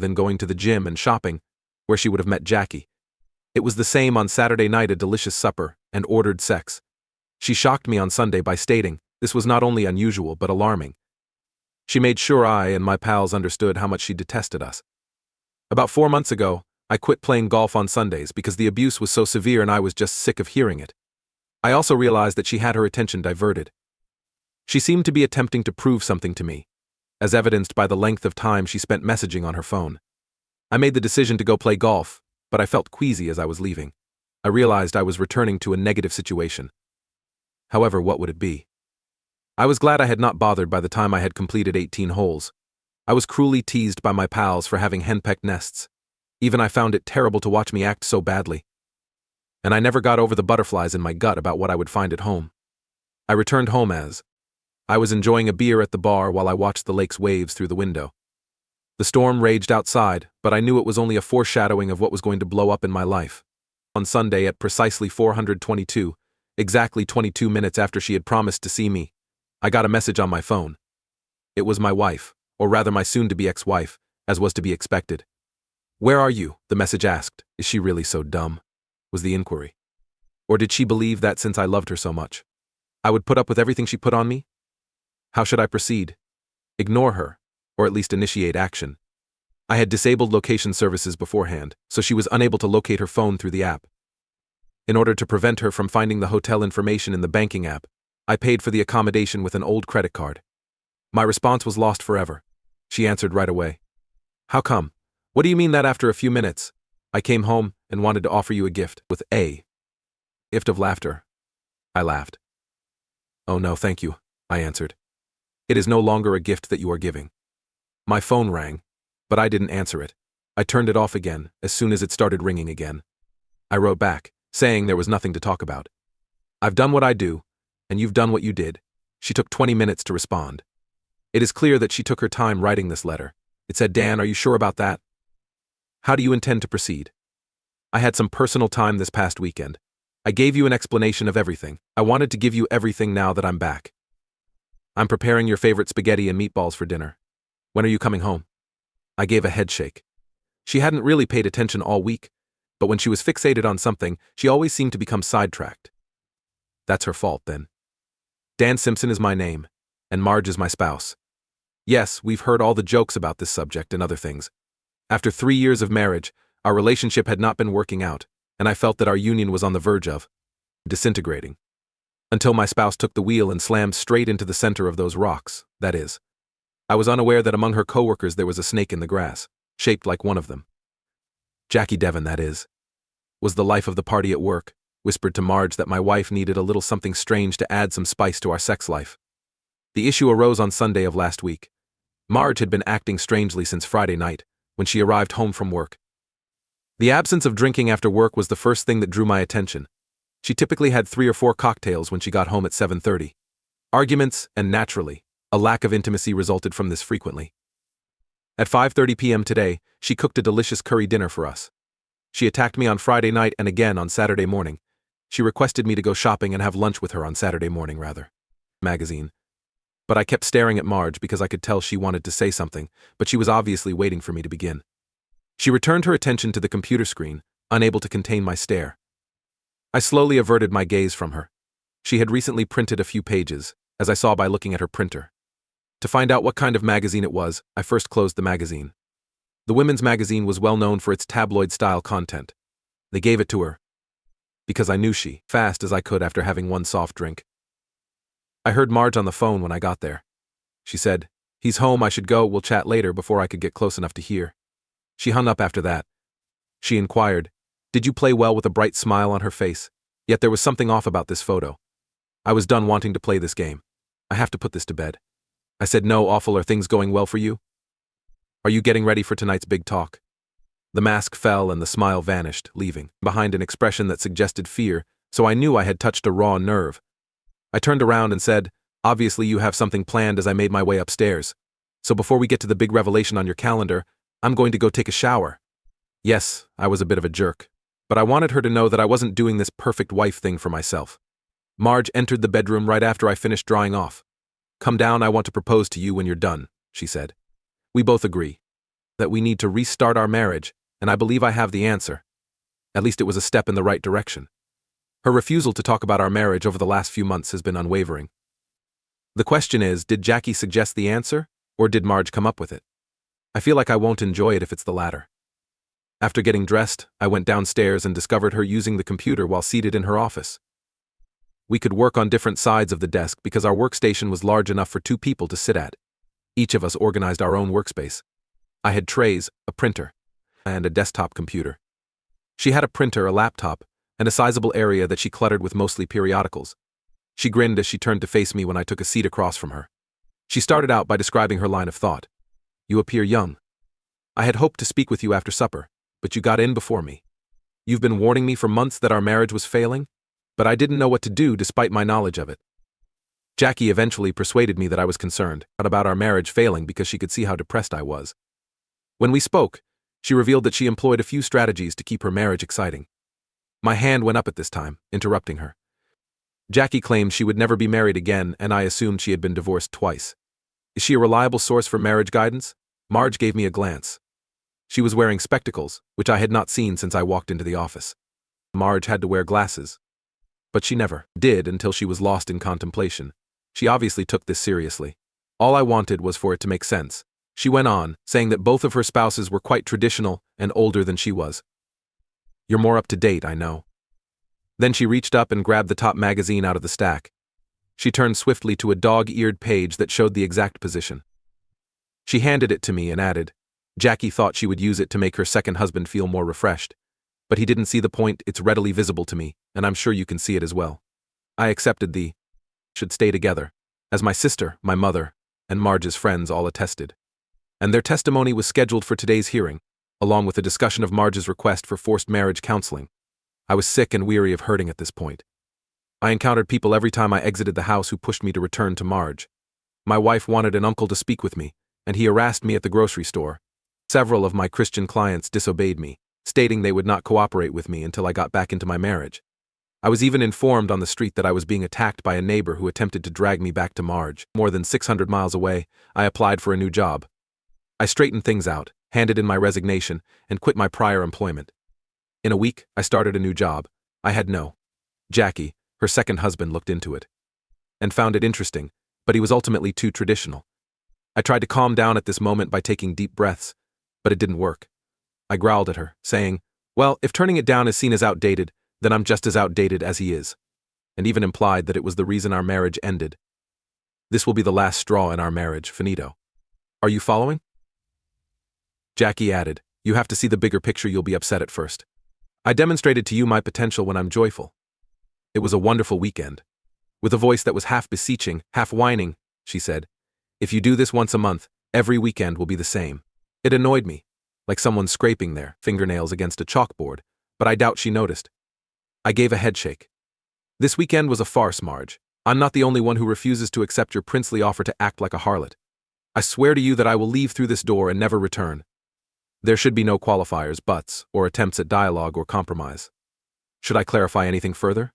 then going to the gym and shopping, where she would have met Jackie. It was the same on Saturday night, a delicious supper, and ordered sex. She shocked me on Sunday by stating this was not only unusual but alarming. She made sure I and my pals understood how much she detested us. About 4 months ago, I quit playing golf on Sundays because the abuse was so severe and I was just sick of hearing it. I also realized that she had her attention diverted. She seemed to be attempting to prove something to me, as evidenced by the length of time she spent messaging on her phone. I made the decision to go play golf, but I felt queasy as I was leaving. I realized I was returning to a negative situation. However, what would it be? I was glad I had not bothered by the time I had completed 18 holes. I was cruelly teased by my pals for having henpecked nests. Even I found it terrible to watch me act so badly. And I never got over the butterflies in my gut about what I would find at home. I returned home as I was enjoying a beer at the bar while I watched the lake's waves through the window. The storm raged outside, but I knew it was only a foreshadowing of what was going to blow up in my life. On Sunday at precisely 422, exactly 22 minutes after she had promised to see me, I got a message on my phone. It was my wife, or rather my soon-to-be ex-wife, as was to be expected. "Where are you?" the message asked. Is she really so dumb? Was the inquiry. Or did she believe that since I loved her so much, I would put up with everything she put on me? How should I proceed? Ignore her, or at least initiate action. I had disabled location services beforehand, so she was unable to locate her phone through the app. In order to prevent her from finding the hotel information in the banking app, I paid for the accommodation with an old credit card. My response was lost forever. She answered right away. "How come? What do you mean that?" After a few minutes, "I came home and wanted to offer you a gift," with a gift of laughter. I laughed. "Oh no, thank you," I answered. "It is no longer a gift that you are giving." My phone rang, but I didn't answer it. I turned it off again as soon as it started ringing again. I wrote back, saying there was nothing to talk about. "I've done what I do, and you've done what you did." She took 20 minutes to respond. It is clear that she took her time writing this letter. It said, "Dan, are you sure about that? How do you intend to proceed? I had some personal time this past weekend. I gave you an explanation of everything. I wanted to give you everything now that I'm back. I'm preparing your favorite spaghetti and meatballs for dinner. When are you coming home?" I gave a head shake. She hadn't really paid attention all week, but when she was fixated on something, she always seemed to become sidetracked. That's her fault, then. Dan Simpson is my name, and Marge is my spouse. Yes, we've heard all the jokes about this subject and other things. After 3 years of marriage, our relationship had not been working out, and I felt that our union was on the verge of disintegrating. Until my spouse took the wheel and slammed straight into the center of those rocks, that is. I was unaware that among her coworkers there was a snake in the grass, shaped like one of them. Jackie Devon, that is. Was the life of the party at work, whispered to Marge that my wife needed a little something strange to add some spice to our sex life. The issue arose on Sunday of last week. Marge had been acting strangely since Friday night, when she arrived home from work. The absence of drinking after work was the first thing that drew my attention. She typically had 3 or 4 cocktails when she got home at 7:30. Arguments, and naturally, a lack of intimacy resulted from this frequently. At 5:30 p.m. today, she cooked a delicious curry dinner for us. She attacked me on Friday night and again on Saturday morning. She requested me to go shopping and have lunch with her on Saturday morning, magazine. But I kept staring at Marge because I could tell she wanted to say something, but she was obviously waiting for me to begin. She returned her attention to the computer screen, unable to contain my stare. I slowly averted my gaze from her. She had recently printed a few pages, as I saw by looking at her printer. To find out what kind of magazine it was, I first closed the magazine. The women's magazine was well known for its tabloid-style content. They gave it to her because I knew she, fast as I could after having one soft drink. I heard Marge on the phone when I got there. She said, "He's home, I should go, we'll chat later," before I could get close enough to hear. She hung up after that. She inquired, "Did you play well?" with a bright smile on her face, yet there was something off about this photo. I was done wanting to play this game. I have to put this to bed. I said, "No, awful, are things going well for you? Are you getting ready for tonight's big talk?" The mask fell and the smile vanished, leaving behind an expression that suggested fear, so I knew I had touched a raw nerve. I turned around and said, "Obviously you have something planned," as I made my way upstairs. "So before we get to the big revelation on your calendar, I'm going to go take a shower." Yes, I was a bit of a jerk, but I wanted her to know that I wasn't doing this perfect wife thing for myself. Marge entered the bedroom right after I finished drying off. "Come down, I want to propose to you when you're done," she said. "We both agree." that we need to restart our marriage, and I believe I have the answer. At least it was a step in the right direction. Her refusal to talk about our marriage over the last few months has been unwavering. The question is, did Jackie suggest the answer, or did Marge come up with it? I feel like I won't enjoy it if it's the latter. After getting dressed, I went downstairs and discovered her using the computer while seated in her office. We could work on different sides of the desk because our workstation was large enough for 2 people to sit at. Each of us organized our own workspace. I had trays, a printer, and a desktop computer. She had a printer, a laptop, and a sizable area that she cluttered with mostly periodicals. She grinned as she turned to face me when I took a seat across from her. She started out by describing her line of thought. "You appear young. I had hoped to speak with you after supper, but you got in before me. You've been warning me for months that our marriage was failing, but I didn't know what to do despite my knowledge of it." Jackie eventually persuaded me that I was concerned about our marriage failing because she could see how depressed I was. When we spoke, she revealed that she employed a few strategies to keep her marriage exciting. My hand went up at this time, interrupting her. Jackie claimed she would never be married again, and I assumed she had been divorced twice. Is she a reliable source for marriage guidance? Marge gave me a glance. She was wearing spectacles, which I had not seen since I walked into the office. Marge had to wear glasses. But she never did until she was lost in contemplation. She obviously took this seriously. All I wanted was for it to make sense. She went on, saying that both of her spouses were quite traditional and older than she was. "You're more up to date, I know." Then she reached up and grabbed the top magazine out of the stack. She turned swiftly to a dog-eared page that showed the exact position. She handed it to me and added, "Jackie thought she would use it to make her second husband feel more refreshed. But he didn't see the point. It's readily visible to me, and I'm sure you can see it as well." I accepted the "should stay together," as my sister, my mother, and Marge's friends all attested. And their testimony was scheduled for today's hearing, along with a discussion of Marge's request for forced marriage counseling. I was sick and weary of hurting at this point. I encountered people every time I exited the house who pushed me to return to Marge. My wife wanted an uncle to speak with me, and he harassed me at the grocery store. Several of my Christian clients disobeyed me, stating they would not cooperate with me until I got back into my marriage. I was even informed on the street that I was being attacked by a neighbor who attempted to drag me back to Marge. More than 600 miles away, I applied for a new job. I straightened things out, handed in my resignation, and quit my prior employment. In a week, I started a new job. I had no. Jackie, her second husband, looked into it and found it interesting, but he was ultimately too traditional. I tried to calm down at this moment by taking deep breaths, but it didn't work. I growled at her, saying, "Well, if turning it down is seen as outdated, then I'm just as outdated as he is," and even implied that it was the reason our marriage ended. This will be the last straw in our marriage, finito. Are you following? Jackie added, "You have to see the bigger picture. You'll be upset at first. I demonstrated to you my potential when I'm joyful." It was a wonderful weekend. With a voice that was half beseeching, half whining, she said, "If you do this once a month, every weekend will be the same." It annoyed me, like someone scraping their fingernails against a chalkboard, but I doubt she noticed. I gave a headshake. "This weekend was a farce, Marge. I'm not the only one who refuses to accept your princely offer to act like a harlot. I swear to you that I will leave through this door and never return." There should be no qualifiers, buts, or attempts at dialogue or compromise. Should I clarify anything further?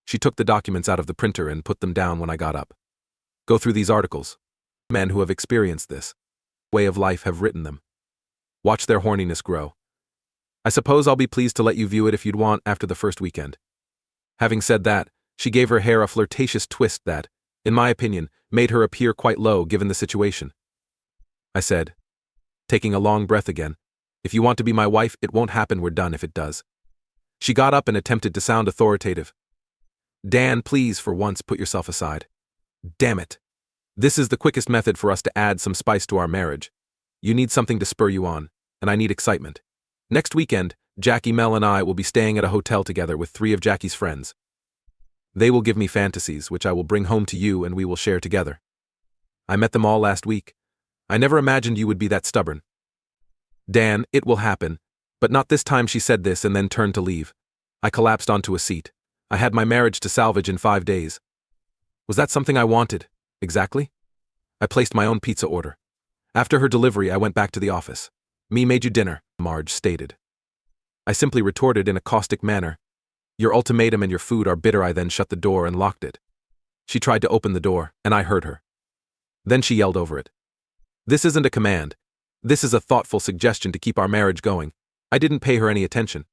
She took the documents out of the printer and put them down when I got up. "Go through these articles. Men who have experienced this way of life have written them. Watch their horniness grow. I suppose I'll be pleased to let you view it if you'd want after the first weekend." Having said that, she gave her hair a flirtatious twist that, in my opinion, made her appear quite low given the situation. I said, taking a long breath again, "If you want to be my wife, it won't happen. We're done if it does." She got up and attempted to sound authoritative. "Dan, please, for once, put yourself aside. Damn it. This is the quickest method for us to add some spice to our marriage. You need something to spur you on, and I need excitement. Next weekend, Jackie, Mel, and I will be staying at a hotel together with 3 of Jackie's friends. They will give me fantasies, which I will bring home to you and we will share together. I met them all last week. I never imagined you would be that stubborn. Dan, it will happen, but not this time." She said this and then turned to leave. I collapsed onto a seat. I had my marriage to salvage in 5 days. Was that something I wanted? Exactly? I placed my own pizza order. After her delivery, I went back to the office. "Me made you dinner," Marge stated. I simply retorted in a caustic manner, "Your ultimatum and your food are bitter." I then shut the door and locked it. She tried to open the door, and I heard her. Then she yelled over it, "This isn't a command. This is a thoughtful suggestion to keep our marriage going. I didn't pay her any attention.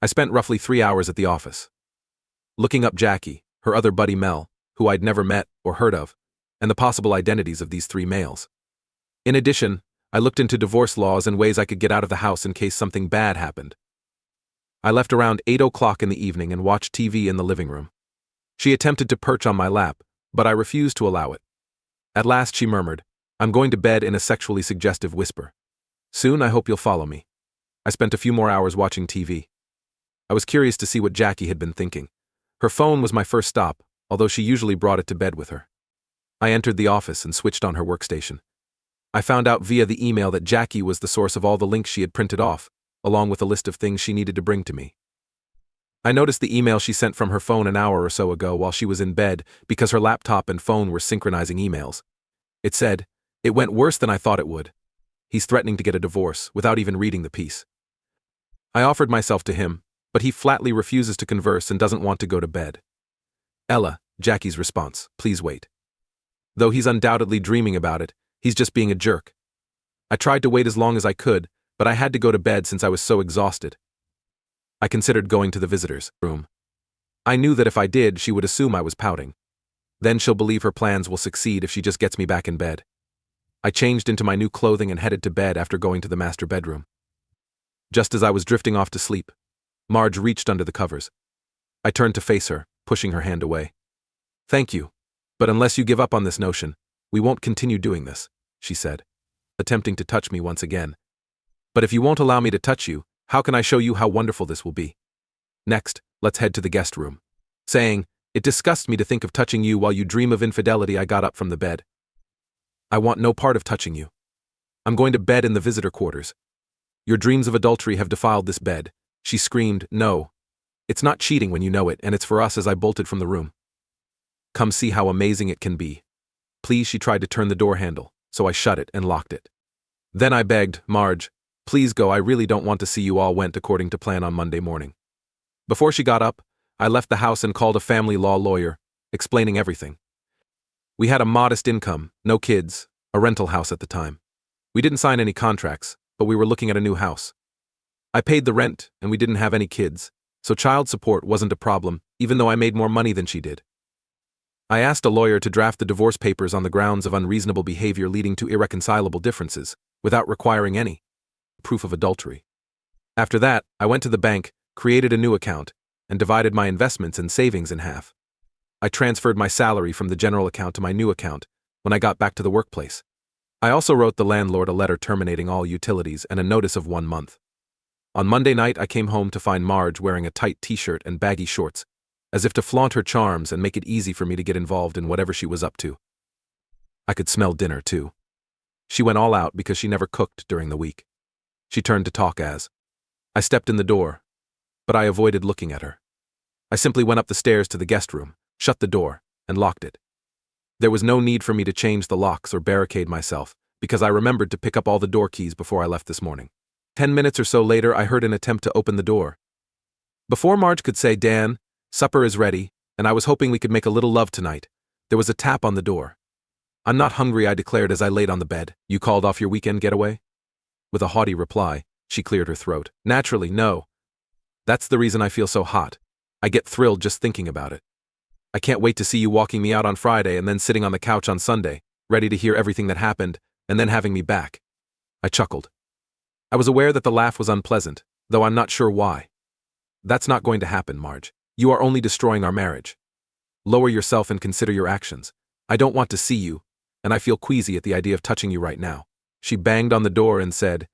I spent roughly 3 hours at the office, looking up Jackie, her other buddy Mel, who I'd never met or heard of, and the possible identities of these 3 males. In addition, I looked into divorce laws and ways I could get out of the house in case something bad happened. I left around 8 o'clock in the evening and watched TV in the living room. She attempted to perch on my lap, but I refused to allow it. At last she murmured, "I'm going to bed," in a sexually suggestive whisper. "Soon, I hope you'll follow me." I spent a few more hours watching TV. I was curious to see what Jackie had been thinking. Her phone was my first stop, although she usually brought it to bed with her. I entered the office and switched on her workstation. I found out via the email that Jackie was the source of all the links she had printed off, along with a list of things she needed to bring to me. I noticed the email she sent from her phone an hour or so ago while she was in bed because her laptop and phone were synchronizing emails. It said, "It went worse than I thought it would. He's threatening to get a divorce," without even reading the piece. I offered myself to him, but he flatly refuses to converse and doesn't want to go to bed. "Ella," Jackie's response, "please wait." Though he's undoubtedly dreaming about it, he's just being a jerk. I tried to wait as long as I could, but I had to go to bed since I was so exhausted. I considered going to the visitor's room. I knew that if I did, she would assume I was pouting. Then she'll believe her plans will succeed if she just gets me back in bed. I changed into my new clothing and headed to bed after going to the master bedroom. Just as I was drifting off to sleep, Marge reached under the covers. I turned to face her, pushing her hand away. "Thank you, but unless you give up on this notion, we won't continue doing this," she said, attempting to touch me once again. "But if you won't allow me to touch you, how can I show you how wonderful this will be? Next, let's head to the guest room." Saying, "It disgusts me to think of touching you while you dream of infidelity," I got up from the bed. "I want no part of touching you. I'm going to bed in the visitor quarters. Your dreams of adultery have defiled this bed," she screamed. "No. It's not cheating when you know it, and it's for us," as I bolted from the room. "Come see how amazing it can be. Please." She tried to turn the door handle, so I shut it and locked it. Then I begged, "Marge, please go. I really don't want to see you." All went according to plan on Monday morning. Before she got up, I left the house and called a family law lawyer, explaining everything. We had a modest income, no kids, a rental house at the time. We didn't sign any contracts, but we were looking at a new house. I paid the rent, and we didn't have any kids, so child support wasn't a problem, even though I made more money than she did. I asked a lawyer to draft the divorce papers on the grounds of unreasonable behavior leading to irreconcilable differences, without requiring any proof of adultery. After that, I went to the bank, created a new account, and divided my investments and savings in half. I transferred my salary from the general account to my new account when I got back to the workplace. I also wrote the landlord a letter terminating all utilities and a notice of 1 month. On Monday night, I came home to find Marge wearing a tight t-shirt and baggy shorts, as if to flaunt her charms and make it easy for me to get involved in whatever she was up to. I could smell dinner, too. She went all out because she never cooked during the week. She turned to talk as I stepped in the door, but I avoided looking at her. I simply went up the stairs to the guest room, shut the door, and locked it. There was no need for me to change the locks or barricade myself, because I remembered to pick up all the door keys before I left this morning. 10 minutes or so later, I heard an attempt to open the door. Before Marge could say, "Dan, supper is ready, and I was hoping we could make a little love tonight," there was a tap on the door. "I'm not hungry," I declared as I laid on the bed. "You called off your weekend getaway?" With a haughty reply, she cleared her throat. "Naturally, no. That's the reason I feel so hot. I get thrilled just thinking about it. I can't wait to see you walking me out on Friday and then sitting on the couch on Sunday, ready to hear everything that happened, and then having me back." I chuckled. I was aware that the laugh was unpleasant, though I'm not sure why. "That's not going to happen, Marge. You are only destroying our marriage. Lower yourself and consider your actions. I don't want to see you, and I feel queasy at the idea of touching you right now." She banged on the door and said,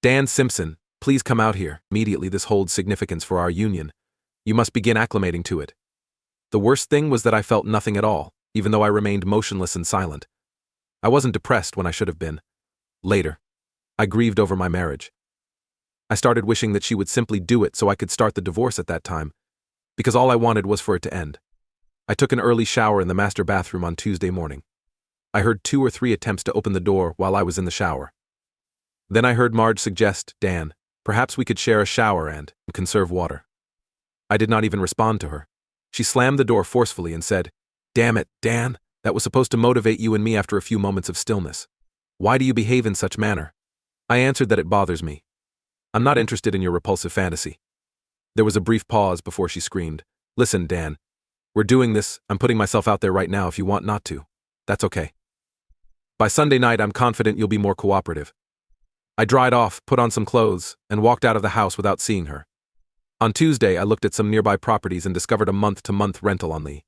"Dan Simpson, please come out here. Immediately, this holds significance for our union. You must begin acclimating to it." The worst thing was that I felt nothing at all, even though I remained motionless and silent. I wasn't depressed when I should have been. Later, I grieved over my marriage. I started wishing that she would simply do it so I could start the divorce at that time, because all I wanted was for it to end. I took an early shower in the master bathroom on Tuesday morning. I heard 2 or 3 attempts to open the door while I was in the shower. Then I heard Marge suggest, "Dan, perhaps we could share a shower and conserve water." I did not even respond to her. She slammed the door forcefully and said, "Damn it, Dan, that was supposed to motivate you and me." After a few moments of stillness, "Why do you behave in such manner? I answered that it bothers me. I'm not interested in your repulsive fantasy. There was a brief pause before she screamed, "Listen, Dan. We're doing this, I'm putting myself out there right now if you want not to. That's okay. By Sunday night, I'm confident you'll be more cooperative." I dried off, put on some clothes, and walked out of the house without seeing her. On Tuesday, I looked at some nearby properties and discovered a month-to-month rental on the